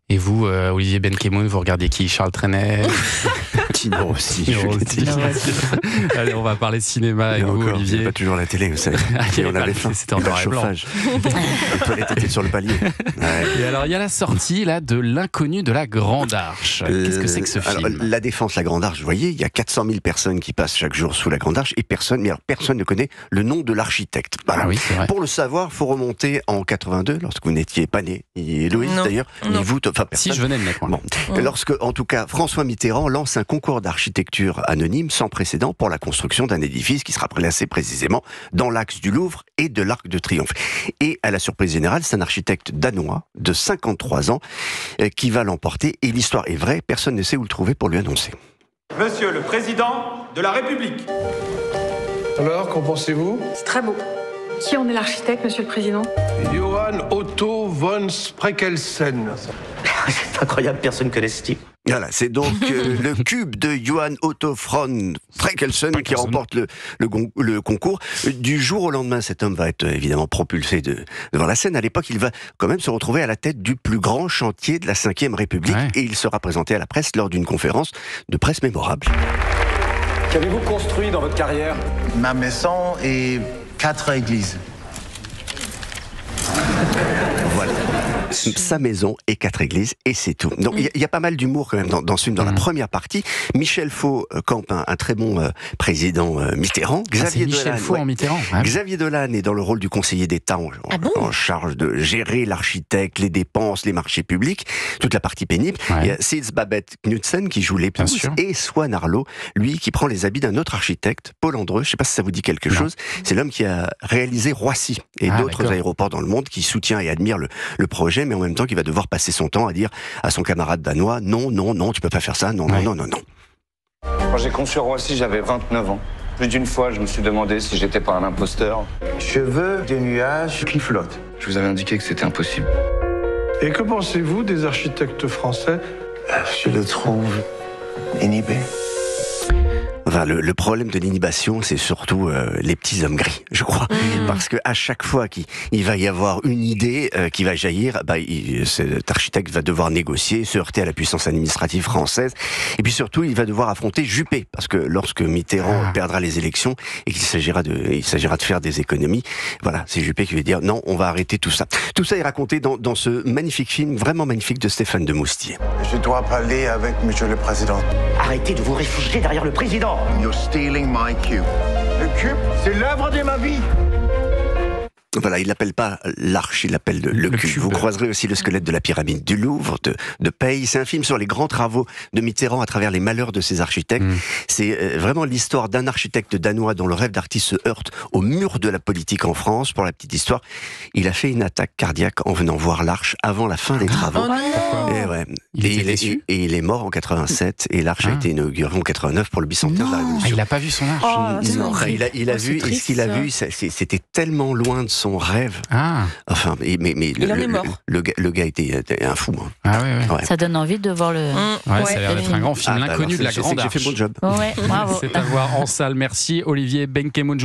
Et vous, Olivier Benkemoun, vous regardez qui? Charles Trenet? Tino aussi. Allez, on va parler cinéma avec vous, Olivier. Pas toujours la télé, vous savez. Et on avait faim. C'était en noir et blanc. Les toilettes étaient sur le palier. Ouais. Et alors, il y a la sortie là de L'inconnu de la Grande Arche. Qu'est-ce que c'est que ce film? La Défense, la Grande Arche, vous voyez, il y a 400 000 personnes qui passent chaque jour sous la Grande Arche et personne ne connaît le nom de l'architecte. Voilà. Ah oui, c'est vrai. Pour le savoir, il faut remonter en 82, lorsque vous n'étiez pas né. Et Loïs, d'ailleurs, ni vous, enfin personne. Si, je venais de naître. Bon. Lorsque, en tout cas, François Mitterrand lance un concours d'architecture anonyme sans précédent pour la construction d'un édifice qui sera placé précisément dans l'axe du Louvre et de l'Arc de Triomphe. Et à la surprise générale, c'est un architecte danois de 53 ans qui va l'emporter. Et l'histoire est vraie, personne ne sait où le trouver pour lui annoncer. Monsieur le Président de la République. Alors, qu'en pensez-vous? C'est très beau. Qui en est l'architecte, Monsieur le Président? Johann Otto von Spreckelsen. C'est incroyable, personne ne connaît ce type. Voilà, c'est donc le cube de Johann Otto von Spreckelsen qui remporte le concours. Du jour au lendemain, cet homme va être évidemment propulsé devant la scène. À l'époque, il va quand même se retrouver à la tête du plus grand chantier de la Ve République et il sera présenté à la presse lors d'une conférence de presse mémorable. Qu'avez-vous construit dans votre carrière? Ma maison et 4 églises. Voilà. Sa maison et 4 églises, et c'est tout. Donc il y a pas mal d'humour quand même dans ce film. Dans la première partie, Michel Faux campe un très bon président Mitterrand. Xavier Dolan, Faux en Mitterrand. Ouais. Xavier Dolan est dans le rôle du conseiller d'État en charge de gérer l'architecte, les dépenses, les marchés publics, toute la partie pénible. Il y a Sils Babette Knudsen qui joue l'épouse et Swan Arlo, lui qui prend les habits d'un autre architecte, Paul Andreu. Je ne sais pas si ça vous dit quelque chose. C'est l'homme qui a réalisé Roissy et d'autres aéroports dans le monde, qui soutient et admire le projet, mais en même temps qui va devoir passer son temps à dire à son camarade danois non, tu peux pas faire ça, non. Quand j'ai conçu Roissy, j'avais 29 ans. Plus d'une fois, je me suis demandé si j'étais pas un imposteur. Je veux des nuages qui flottent. Je vous avais indiqué que c'était impossible. Et que pensez-vous des architectes français? Je le trouve inhibé. Enfin, le problème de l'inhibation, c'est surtout les petits hommes gris, je crois. Parce que à chaque fois qu'il va y avoir une idée qui va jaillir, cet architecte va devoir négocier, se heurter à la puissance administrative française. Et puis surtout, il va devoir affronter Juppé. Parce que lorsque Mitterrand perdra les élections et qu'il s'agira de faire des économies, voilà, c'est Juppé qui va dire non, on va arrêter tout ça. Tout ça est raconté dans ce magnifique film, vraiment magnifique, de Stéphane de Moustier. Je dois parler avec Monsieur le Président. Arrêtez de vous réfugier derrière le président. You're stealing my cube. Le cube, c'est l'œuvre de ma vie. Voilà, il l'appelle pas l'arche, il l'appelle le cube. Vous croiserez aussi le squelette de la pyramide du Louvre, de Paye. C'est un film sur les grands travaux de Mitterrand à travers les malheurs de ses architectes. C'est vraiment l'histoire d'un architecte danois dont le rêve d'artiste se heurte au mur de la politique en France. Pour la petite histoire, il a fait une attaque cardiaque en venant voir l'arche avant la fin des travaux. Et il est mort en 87 et l'arche a été inaugurée en 89 pour le bicentenaire de la Révolution. Il n'a pas vu son arche. Il a vu, et ce qu'il a vu, c'était tellement loin de son rêve. Enfin, mais il en est mort. Le gars était un fou. Ça donne envie de voir le. Ça a l'air d'être un grand film, L'inconnu de la Grande Arche. J'ai fait mon job. Bravo. C'est à voir en salle. Merci Olivier Benkemoun.